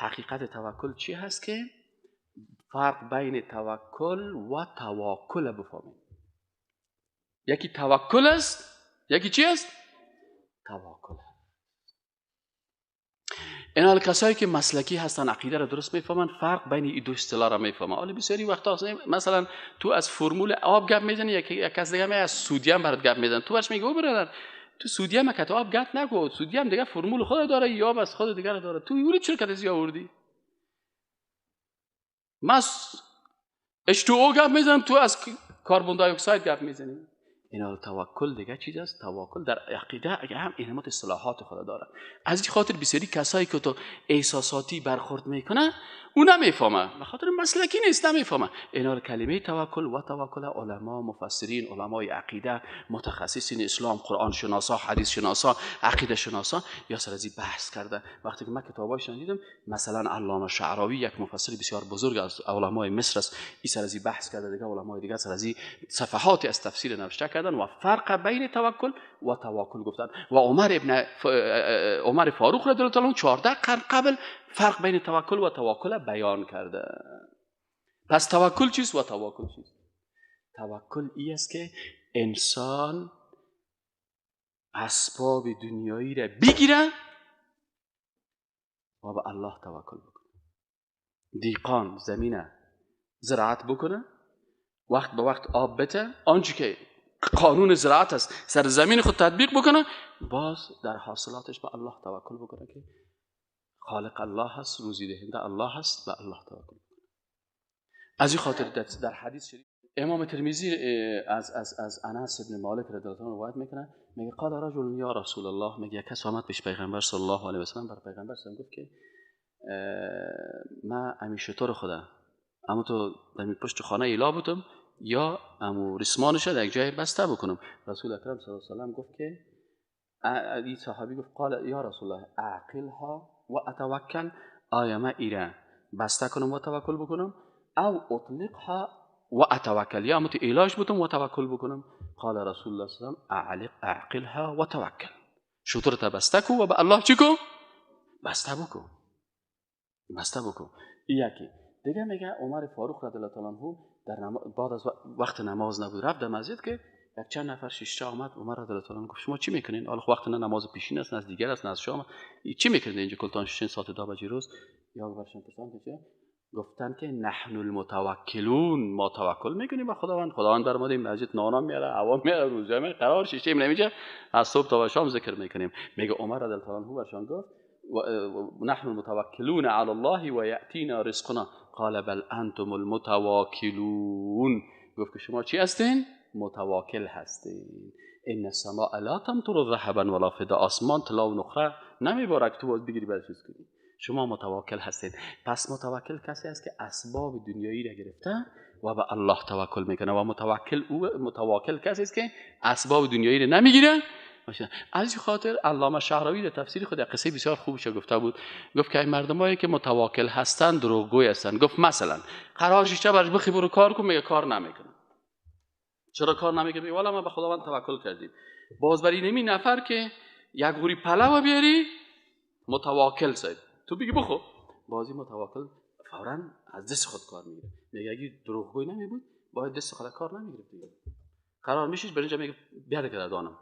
حقیقت توکل چی هست که فرق بین توکل و تواکل بفهمید. یکی توکل است، یکی چی است؟ توکل. این حال کسایی که مسلکی هستن، عقیده را درست میفهمن، فرق بین این دو اصطلاح را میفهمن. حالا بسیاری وقتا مثلا تو از فرمول آب گپ میزنی، یک کس دیگه از سودیم برات گپ میزنه، تو برش میگه برادر تو سودیم که تو آب گپ نگو، سودیم دیگه فرمول خود داره یا بس خود دیگه داره، تو یوری چرا کدی زیاد آوردی؟ مس H2O گپ میزنم، تو از کربن دی اکساید گپ میزنی. اینا توکل دیگه چیز است. توکل در عقیده اگه هم اینمات اصطلاحات خود داره. از این خاطر بسیاری کسایی که تو احساساتی برخورد میکنه اون نمیفهمه، به خاطر مسلکی نیست، نمیفهمه. اینا کلمه توکل و توکل علما، مفسرین، علمای عقیده، متخصصین اسلام، قرآن شناسا، حدیث شناسا، عقیده شناسا یا سر از بحث کرده. وقتی که من کتابایش دیدم، مثلا علامه شعراوی یک مفسر بسیار بزرگ از علمای مصر است، این سر از بحث کرده، دیگه علمای دیگه سر از صفحات از تفسیر نوشته کردن و فرق بین توکل و توکل گفتن. و عمر فاروق رضی الله عنه 14 قرن قبل فرق بین توکل و توکل بیان کرده. پس توکل چیست و توکل چیست؟ توکل این است که انسان اسباب دنیایی را بگیره و به الله توکل بکنه. دیقان زمینه زراعت بکنه، وقت به وقت آب بده، آنچه که قانون زراعت است سر زمین خود تطبیق بکنه، باز در حاصلاتش به الله توکل بکنه که خالق الله هست، روزی دهنده الله هست، به الله توکل بکنه. از این خاطر در حدیث شریف امام ترمذی از انس بن مالک رضی الله عنه روایت میکنه، میگه قال رجل یا رسول الله، میگه کس آمد پیش پیغمبر صلی الله علیه و سلم، بر پیغمبر صلی گفت که من همیشه تو رو خدا اما تو در پشت خانه ایلا بودم یا امو رسمانش در یک جای بسته بکنم. رسول اکرم صلی الله علیه و سلم گفت که این صحابی گفت قال یا رسول الله اعقلها و اتوکل، آیا من ایره بسته کنم و توکل بکنم او اطلقها و اتوکل، یا تو ایلاش بودم و توکل بکنم؟ قال رسول الله صلی الله علیه و سلم اعقلها و توکل، شطور بسته کو و به الله چی کو؟ بسته بکن، بسته بکن. یکی دیگه میگه عمر فاروق رضی الله عنه در بعد از وقت نماز نبود، رفت در مسجد که یک چند نفر شیشتا آمد. عمر رضی الله عنه گفت شما چی میکنین؟ حالا وقت نماز پیشین است، نزدیک است، نزد شام، چی میکنین اینجا کلتان شین ساعت 2 بجه روز؟ یا برشان پرسان که گفتن که نحن المتوکلون، ما توکل میکنیم به خداوند. خداوند بر ما این مسجد نانا میاره، هوا میاره، روزه میاره، قرار شیشه نمیشه، از صبح تا شام ذکر میکنیم. میگه عمر رضی الله عنه برشان گفت نحن المتوکلون علی الله و یأتینا رزقنا. قال بل انتم المتواکلون، گفت که شما چی هستین؟ متواکل هستین. ان السماء لا تمطر ذهبا ولا فضه، آسمان طلا و نقره نمیباره که تو باز بگیری برای چیز کنی. شما متواکل هستید. پس متواکل کسی است که اسباب دنیایی را گرفته و به الله توکل میکنه، و متواکل کسی است که اسباب دنیایی را نمیگیره. از این خاطر علامه شعراوی در تفسیر خود قصه بسیار خوبش گفته بود، گفت که این مردمایی که متواکل هستند دروغگوی هستند. گفت مثلا قرار شیشه برش بخی برو کار کن، میگه کار نمیکنه. چرا کار نمیکنه؟ میگه والا ما به خداوند توکل کردیم. باز برای نمی نفر که یک غوری پلو بیاری متواکل سید تو بگی بخو، بازی متواکل فوراً از دست خود کار میگیره. میگه اگه دروغگوی نمی بود باید دست خود کار نمیگرفت دیگه. قرار میشید برنج میگه بیاد که دانم